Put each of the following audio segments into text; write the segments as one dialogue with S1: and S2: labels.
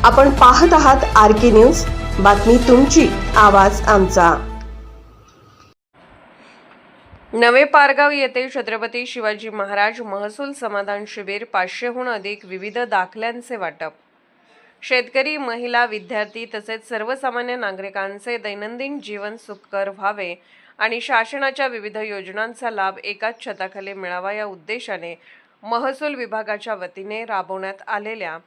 S1: आपण पाहत आहात RK न्यूज, बातमी तुमची, आवाज आमचा। नवे पारगाव येथे छत्रपती शिवाजी महाराज महसूल समाधान शिबिर 500हून अधिक विविध दाखल्यांचे वाटप। शेतकरी, महिला, विद्यार्थी तसेच सर्वसामान्य नागरिकांचे दैनंदिन जीवन सुखकर व्हावे आणि शासनाच्या विविध योजनांचा लाभ एकाच छताखाली मिळावा या उद्देशाने महसूल विभागाच्या वतीने राबवण्यात आलेल्या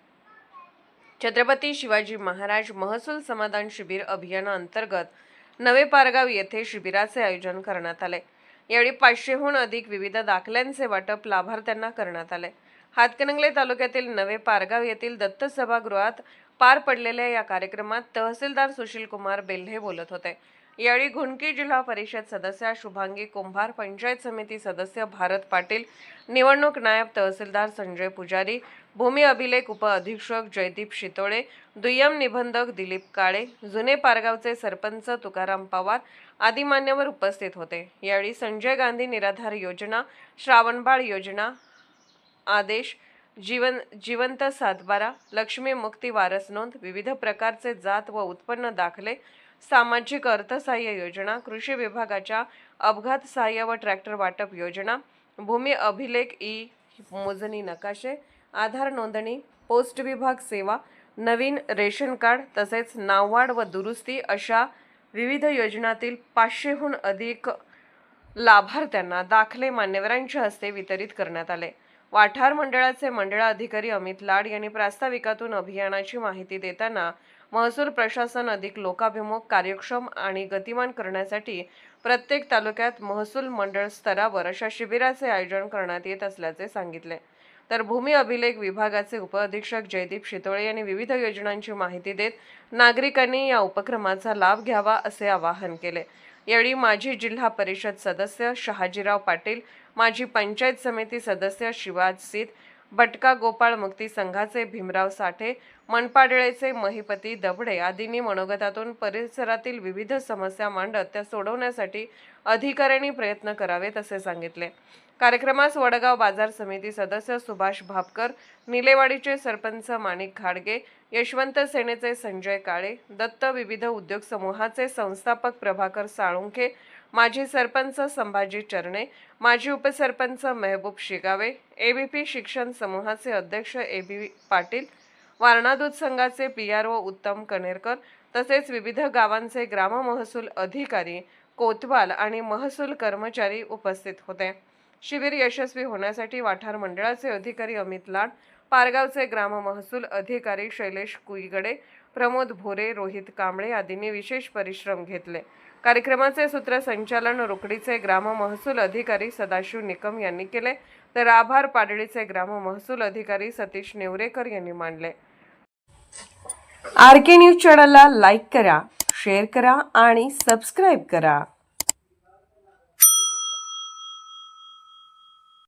S1: छत्रपती शिवाजी महाराज महसूल समाधान शिबिर अभियानाअंतर्गत नवे पारगाव येथे शिबिराचे आयोजन करण्यात आले। यावेळी 500हून अधिक विविध दाखल्यांचे वाटप लाभार्थ्यांना करण्यात आले। हातकणंगले तालुक्यातील नवे पारगाव येथील दत्त सभागृहात पार पडलेल्या या कार्यक्रमात तहसीलदार सुशील कुमार बेल्हे बोलत होते। यावेळी घुंडकी जिल्हा परिषद सदस्य शुभांगी कुंभार, पंचायत समिती सदस्य भारत पाटील, निवडणूक नायब तहसीलदार संजय पुजारी, भूमी अभिलेख उप अधीक्षक जयदीप शितोळे, दुय्यम निबंधक दिलीप काळे, जुने पारगावचे सरपंच तुकाराम पवार आदी मान्यवर उपस्थित होते। यावेळी संजय गांधी निराधार योजना, श्रावणबाळ योजना, आदेश जिवंत सातबारा, लक्ष्मी मुक्ती वारस नोंद, विविध प्रकारचे जात व उत्पन्न दाखले, सामाजिक अर्थसहाय्य योजना, कृषी विभागाच्या अपघात सहाय्य व ट्रॅक्टर वाटप योजना, भूमी अभिलेख ई मोजणी नकाशे, आधार नोंदणी, पोस्ट विभाग सेवा, नवीन रेशन कार्ड तसेच नाववाढ व दुरुस्ती अशा विविध योजनांतील 500हून अधिक लाभार्थ्यांना दाखले मान्यवरांच्या हस्ते वितरित करण्यात आले। वाठार मंडळाचे मंडळ अधिकारी अमित लाड यांनी प्रास्ताविकातून अभियानाची माहिती देताना महसूल प्रशासन अधिक लोकाभिमुख, कार्यक्षम आणि गतिमान करण्यासाठी प्रत्येक तालुक्यात महसूल मंडळ स्तरावर अशा शिबिराचे आयोजन करण्यात येत असल्याचे सांगितले। तर भूमी अभिलेख विभागाचे उप अधीक्षक जयदीप शितोळे यांनी विविध योजनांची माहिती देत नागरिकांनी या उपक्रमाचा लाभ घ्यावा असे आवाहन केले। यावेळी माजी जिल्हा परिषद सदस्य शहाजीराव पाटील, माजी पंचायत समिती सदस्य शिवाज सीत, भटका गोपाळ मुक्ती संघाचे भीमराव साठे, मनपाडळेचे महिपती दबडे आदींनी मनोगतातून परिसरातील विविध समस्या मांडत त्या सोडवण्यासाठी अधिकाऱ्यांनी प्रयत्न करावेत असे सांगितले। कार्यक्रमास वडगाव बाजार समिती सदस्य सुभाष भापकर, निलेवाडीचे सरपंच माणिक घाडगे, यशवंत सेनेचे संजय काळे, दत्त विविध उद्योग समूहाचे संस्थापक प्रभाकर साळुंखे, माजी सरपंच संभाजी चरणे, माजी उपसरपंच महबूब शिगावे, ABP शिक्षण समूहाचे अध्यक्ष AB पाटील, वारणा दूध संघाचे PRO उत्तम कनेरकर तसेच विविध गावांचे ग्राम महसूल अधिकारी, कोतवाल आणि महसूल कर्मचारी उपस्थित होते। शिबिर यशस्वी होण्यासाठी वाठार मंडळाचे अधिकारी अमित लाड, पारगावचे ग्राम महसूल अधिकारी शैलेश कुईगडे, प्रमोद भोरे, रोहित कांबळे आदींनी विशेष परिश्रम घेतले। कार्यक्रमाचे सूत्रसंचालन रुकडीचे ग्राम महसूल अधिकारी सदाशिव निकम यांनी केले, तर आभार पाडळीचे ग्राम महसूल अधिकारी सतीश नेवरेकर यांनी मांडले। RK न्यूज चॅनलला लाईक करा, शेअर करा आणि सबस्क्राईब करा।